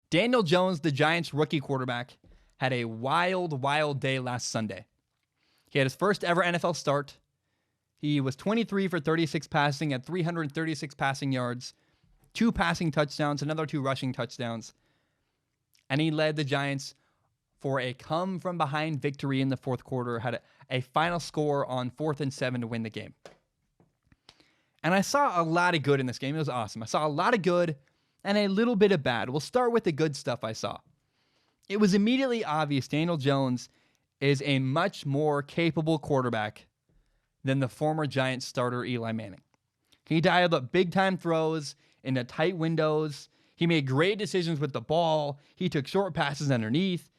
Daniel Jones, the Giants' rookie quarterback, had a wild, wild day last Sunday. He had his first ever NFL start. He was 23 for 36 passing at 336 passing yards, 2 passing touchdowns, another 2 rushing touchdowns. And he led the Giants for a come-from-behind victory in the fourth quarter, had a final score on 4th and 7 to win the game. And I saw a lot of good in this game. It was awesome. I saw a lot of good and a little bit of bad. We'll start with the good stuff I saw. It was immediately obvious Daniel Jones is a much more capable quarterback than the former Giants starter Eli Manning. He dialed up big-time throws into tight windows. He made great decisions with the ball. He took short passes underneath.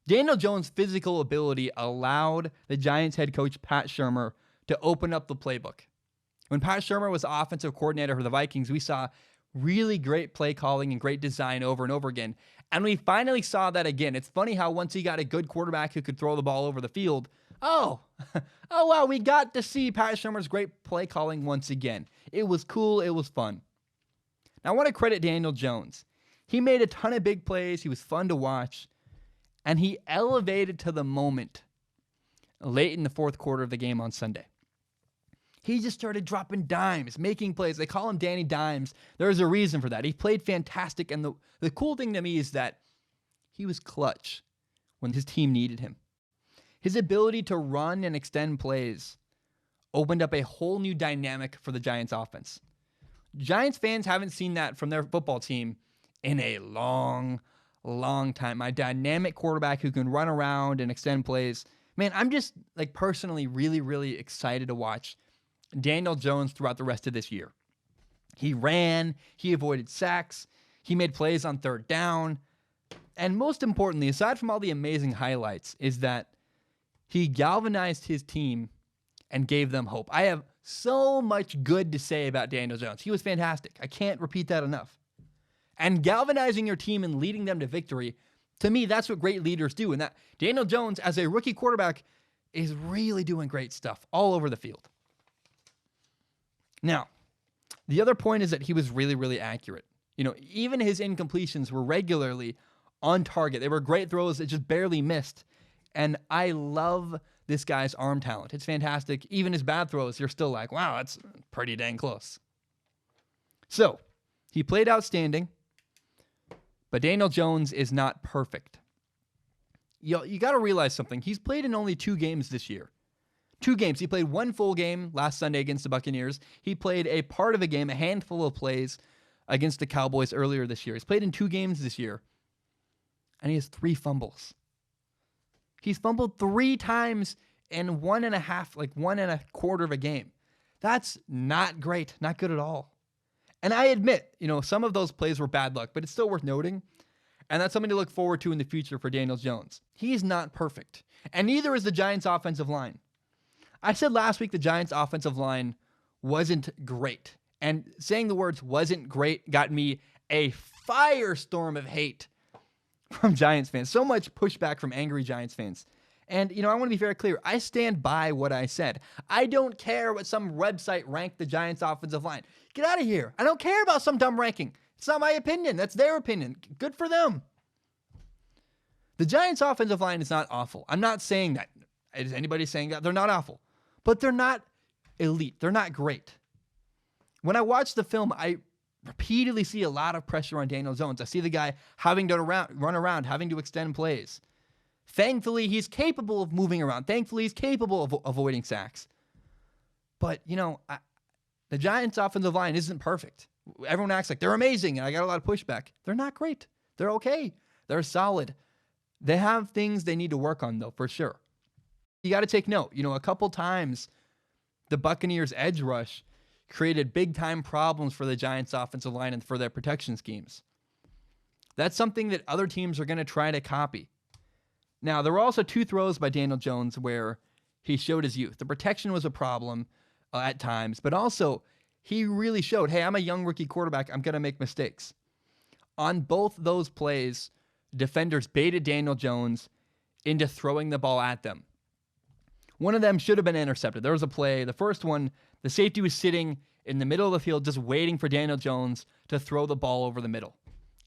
Daniel Jones' physical ability allowed the Giants head coach Pat Shurmur to open up the playbook. When Pat Shurmur was offensive coordinator for the Vikings, we saw really great play calling and great design over and over again. And we finally saw that again. It's funny how once he got a good quarterback who could throw the ball over the field, oh wow, we got to see Pat Shurmur's great play calling once again. It was cool. It was fun. Now, I want to credit Daniel Jones. He made a ton of big plays. He was fun to watch. And he elevated to the moment late in the fourth quarter of the game on Sunday. He just started dropping dimes, making plays. They call him Danny Dimes. There's a reason for that. He played fantastic. And the cool thing to me is that he was clutch when his team needed him. His ability to run and extend plays opened up a whole new dynamic for the Giants offense. Giants fans haven't seen that from their football team in a long time. A dynamic quarterback who can run around and extend plays. Man, I'm just personally really, really excited to watch Daniel Jones throughout the rest of this year. He ran, he avoided sacks, he made plays on third down, and most importantly, aside from all the amazing highlights, is that he galvanized his team and gave them hope. I have so much good to say about Daniel Jones. He was fantastic. I can't repeat that enough. And galvanizing your team and leading them to victory, to me, that's what great leaders do. And that Daniel Jones, as a rookie quarterback, is really doing great stuff all over the field. Now, the other point is that he was really, really accurate. Even his incompletions were regularly on target. They were great throws that just barely missed. And I love this guy's arm talent. It's fantastic. Even his bad throws, you're still like, wow, that's pretty dang close. So, he played outstanding, but Daniel Jones is not perfect. You got to realize something. He's played in only 2 games this year. 2 games. He played 1 full game last Sunday against the Buccaneers. He played a part of a game, a handful of plays against the Cowboys earlier this year. He's played in 2 games this year, and he has 3 fumbles. He's fumbled 3 times in 1.25 of a game. That's not great. Not good at all. And I admit, some of those plays were bad luck, but it's still worth noting. And that's something to look forward to in the future for Daniel Jones. He's not perfect. And neither is the Giants' offensive line. I said last week the Giants' offensive line wasn't great. And saying the words wasn't great got me a firestorm of hate from Giants fans. So much pushback from angry Giants fans. And, I want to be very clear. I stand by what I said. I don't care what some website ranked the Giants' offensive line. Get out of here. I don't care about some dumb ranking. It's not my opinion. That's their opinion. Good for them. The Giants' offensive line is not awful. I'm not saying that. Is anybody saying that? They're not awful. But they're not elite. They're not great. When I watch the film, I repeatedly see a lot of pressure on Daniel Jones. I see the guy having to run around, having to extend plays. Thankfully, he's capable of moving around. Thankfully, he's capable of avoiding sacks. But, the Giants' offensive line isn't perfect. Everyone acts like they're amazing, and I got a lot of pushback. They're not great. They're okay. They're solid. They have things they need to work on, though, for sure. You got to take note. A couple times, the Buccaneers' edge rush created big-time problems for the Giants' offensive line and for their protection schemes. That's something that other teams are going to try to copy. Now, there were also 2 throws by Daniel Jones where he showed his youth. The protection was a problem at times, but also he really showed, hey, I'm a young rookie quarterback. I'm going to make mistakes. On both those plays, defenders baited Daniel Jones into throwing the ball at them. One of them should have been intercepted. There was a play. The first one, the safety was sitting in the middle of the field just waiting for Daniel Jones to throw the ball over the middle.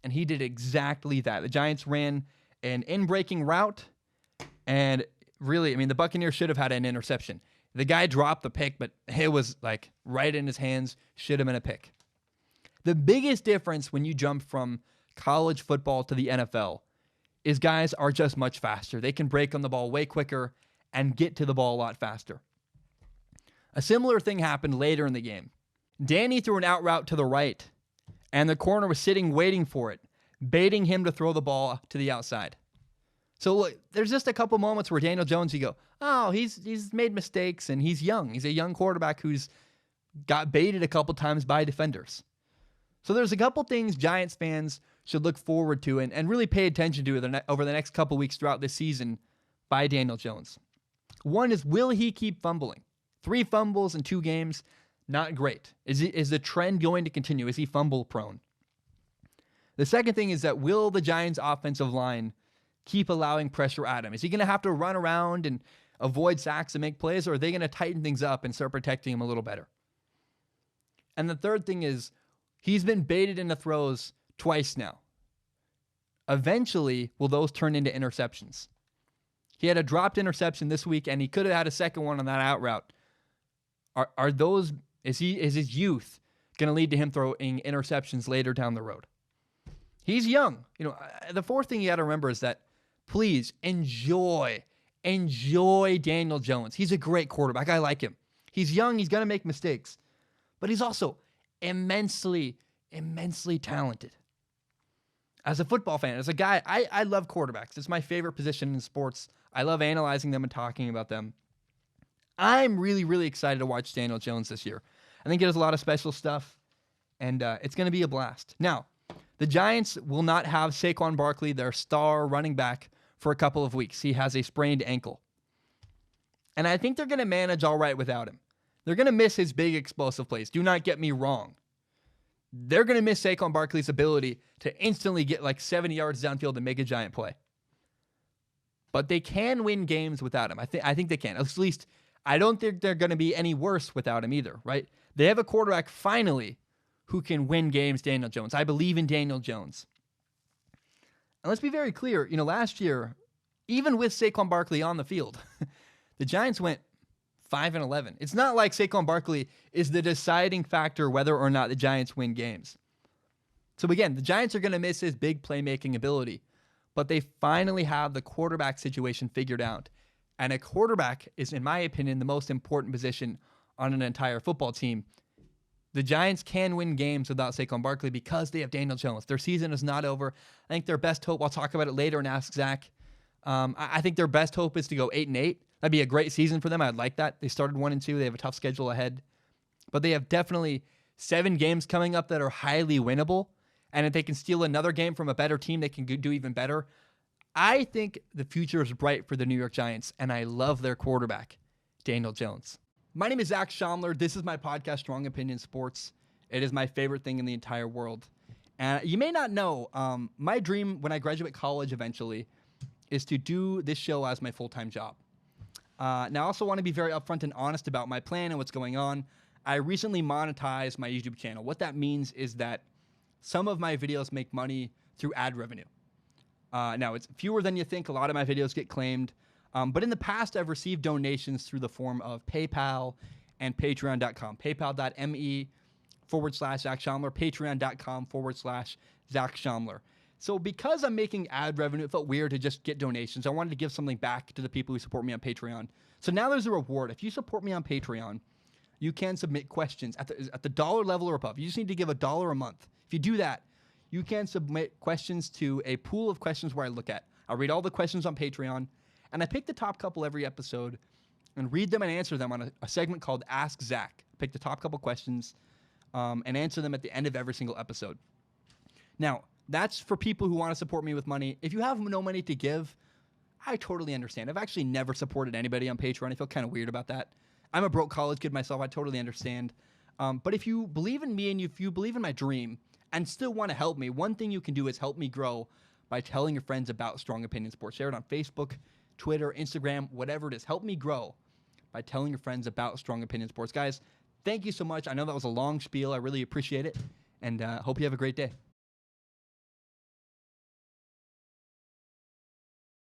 And he did exactly that. The Giants ran an in-breaking route, and really, I mean, the Buccaneers should have had an interception. The guy dropped the pick, but it was like right in his hands. Should have been a pick. The biggest difference when you jump from college football to the NFL is guys are just much faster. They can break on the ball way quicker and get to the ball a lot faster. A similar thing happened later in the game. Danny threw an out route to the right, and the corner was sitting waiting for it, baiting him to throw the ball to the outside. So look, there's just a couple moments where Daniel Jones, you go, oh, he's made mistakes, and he's young. He's a young quarterback who's got baited a couple times by defenders. So there's a couple things Giants fans should look forward to and really pay attention to over the next couple weeks throughout this season by Daniel Jones. One is, will he keep fumbling? 3 fumbles in 2 games, not great. Is the trend going to continue? Is he fumble prone? The second thing is that, will the Giants offensive line keep allowing pressure at him? Is he going to have to run around and avoid sacks and make plays, or are they going to tighten things up and start protecting him a little better? And the third thing is, he's been baited into throws twice now. Eventually, will those turn into interceptions? He had a dropped interception this week, and he could have had a second one on that out route. Is his youth going to lead to him throwing interceptions later down the road? He's young. The fourth thing you got to remember is that, please enjoy Daniel Jones. He's a great quarterback. I like him. He's young. He's going to make mistakes, but he's also immensely talented. As a football fan, as a guy, I love quarterbacks. It's my favorite position in sports. I love analyzing them and talking about them. I'm really, really excited to watch Daniel Jones this year. I think he does a lot of special stuff, and it's going to be a blast. Now, the Giants will not have Saquon Barkley, their star running back, for a couple of weeks. He has a sprained ankle. And I think they're going to manage all right without him. They're going to miss his big explosive plays. Do not get me wrong. They're going to miss Saquon Barkley's ability to instantly get like 70 yards downfield and make a giant play. But they can win games without him. I think they can. At least I don't think they're going to be any worse without him either, right? They have a quarterback finally who can win games, Daniel Jones. I believe in Daniel Jones. And let's be very clear, last year, even with Saquon Barkley on the field, the Giants went 5-11. It's not like Saquon Barkley is the deciding factor whether or not the Giants win games. So again, the Giants are going to miss his big playmaking ability, but they finally have the quarterback situation figured out. And a quarterback is, in my opinion, the most important position on an entire football team. The Giants can win games without Saquon Barkley because they have Daniel Jones. Their season is not over. I think their best hope, I'll talk about it later and ask Zach. I think their best hope is to go 8-8. That'd be a great season for them. I'd like that. They started 1-2. They have a tough schedule ahead. But they have definitely 7 games coming up that are highly winnable. And if they can steal another game from a better team, they can do even better. I think the future is bright for the New York Giants, and I love their quarterback, Daniel Jones. My name is Zach Schaumler. This is my podcast, Strong Opinion Sports. It is my favorite thing in the entire world. And you may not know, my dream when I graduate college eventually is to do this show as my full-time job. Now, I also want to be very upfront and honest about my plan and what's going on. I recently monetized my YouTube channel. What that means is that some of my videos make money through ad revenue. Now, it's fewer than you think. A lot of my videos get claimed. But in the past, I've received donations through the form of PayPal and Patreon.com. PayPal.me/Zach Schaumler, Patreon.com/Zach Schaumler. So because I'm making ad revenue, it felt weird to just get donations. I wanted to give something back to the people who support me on Patreon. So now there's a reward. If you support me on Patreon, you can submit questions at the dollar level or above. You just need to give $1 a month. If you do that, you can submit questions to a pool of questions where I look at. I'll read all the questions on Patreon, and I pick the top couple every episode and read them and answer them on a segment called Ask Zach. Pick the top couple questions and answer them at the end of every single episode. Now, that's for people who want to support me with money. If you have no money to give, I totally understand. I've actually never supported anybody on Patreon. I feel kind of weird about that. I'm a broke college kid myself. I totally understand. But if you believe in me and if you believe in my dream and still want to help me, one thing you can do is help me grow by telling your friends about Strong Opinion Sports. Share it on Facebook, Twitter, Instagram, whatever it is. Help me grow by telling your friends about Strong Opinion Sports. Guys, thank you so much. I know that was a long spiel. I really appreciate it, and hope you have a great day.